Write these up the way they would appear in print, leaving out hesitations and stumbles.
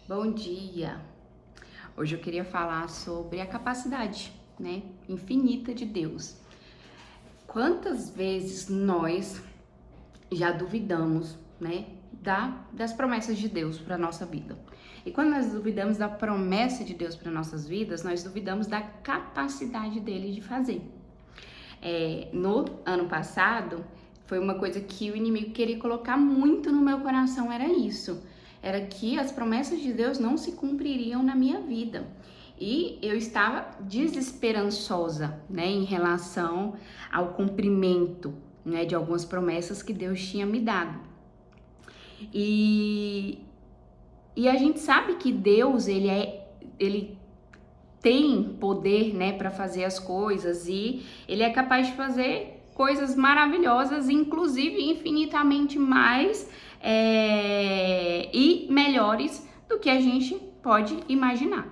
Bom dia! Hoje eu queria falar sobre a capacidade, infinita de Deus. Quantas vezes nós já duvidamos, das promessas de Deus para nossa vida? E quando nós duvidamos da promessa de Deus para nossas vidas, nós duvidamos da capacidade dele de fazer. No ano passado, foi uma coisa que o inimigo queria colocar muito no meu coração, era isso. Era que as promessas de Deus não se cumpririam na minha vida. E eu estava desesperançosa, em relação ao cumprimento, de algumas promessas que Deus tinha me dado. E a gente sabe que Deus, ele tem poder, para fazer as coisas, e ele é capaz de fazer coisas maravilhosas, inclusive infinitamente mais e melhores do que a gente pode imaginar,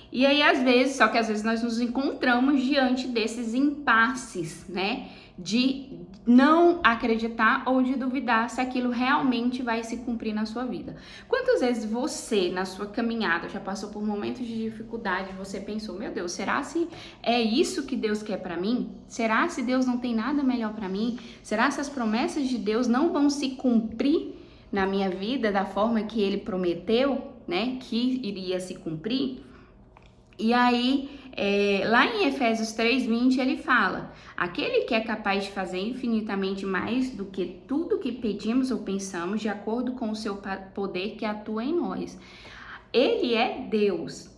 E aí, às vezes nós nos encontramos diante desses impasses, de não acreditar ou de duvidar se aquilo realmente vai se cumprir na sua vida. Quantas vezes você, na sua caminhada, já passou por momentos de dificuldade, você pensou, meu Deus, será se é isso que Deus quer para mim? Será se Deus não tem nada melhor para mim? Será se as promessas de Deus não vão se cumprir na minha vida da forma que Ele prometeu, que iria se cumprir? E aí, lá em Efésios 3:20, ele fala: aquele que é capaz de fazer infinitamente mais do que tudo que pedimos ou pensamos, de acordo com o seu poder que atua em nós. Ele é Deus,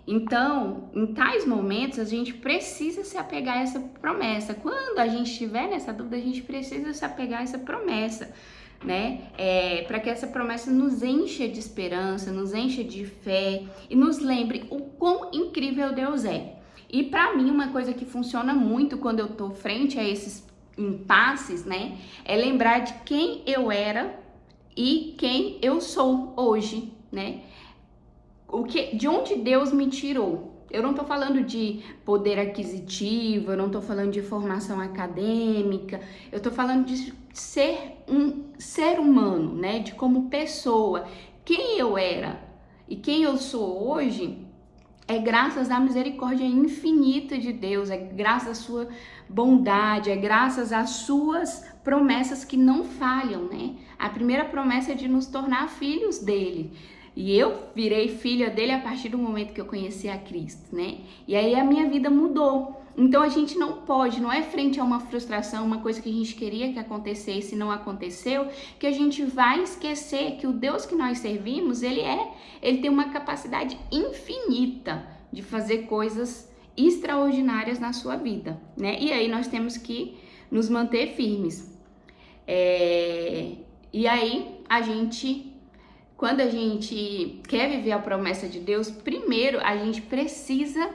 Então, em tais momentos, a gente precisa se apegar a essa promessa. Quando a gente estiver nessa dúvida, a gente precisa se apegar a essa promessa, para que essa promessa nos encha de esperança, nos encha de fé e nos lembre o quão incrível Deus é. E para mim, uma coisa que funciona muito quando eu tô frente a esses impasses, é lembrar de quem eu era e quem eu sou hoje, de onde Deus me tirou. Eu não tô falando de poder aquisitivo, eu não tô falando de formação acadêmica, eu tô falando de ser um ser humano, de como pessoa. Quem eu era e quem eu sou hoje é graças à misericórdia infinita de Deus, é graças à sua bondade, é graças às suas promessas que não falham, A primeira promessa é de nos tornar filhos dele. E eu virei filha dele a partir do momento que eu conheci a Cristo, E aí a minha vida mudou. Então a gente não é frente a uma frustração, uma coisa que a gente queria que acontecesse e não aconteceu, que a gente vai esquecer que o Deus que nós servimos, ele tem uma capacidade infinita de fazer coisas extraordinárias na sua vida, E aí nós temos que nos manter firmes. E aí quando a gente quer viver a promessa de Deus, primeiro a gente precisa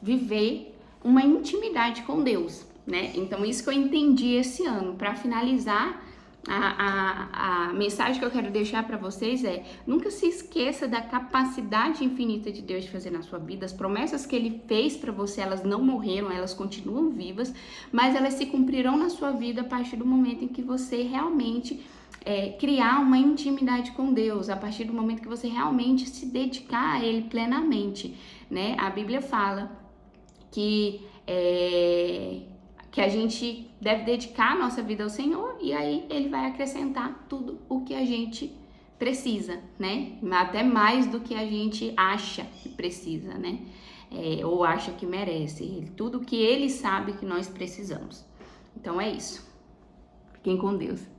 viver uma intimidade com Deus, Então isso que eu entendi esse ano. Para finalizar, a mensagem que eu quero deixar para vocês é: nunca se esqueça da capacidade infinita de Deus de fazer na sua vida. As promessas que Ele fez para você, elas não morreram, elas continuam vivas, mas elas se cumprirão na sua vida a partir do momento em que você realmente criar uma intimidade com Deus, a partir do momento que você realmente se dedicar a Ele plenamente, A Bíblia fala que a gente deve dedicar a nossa vida ao Senhor, e aí Ele vai acrescentar tudo o que a gente precisa, Até mais do que a gente acha que precisa, Ou acha que merece. Tudo que Ele sabe que nós precisamos. Então é isso. Fiquem com Deus.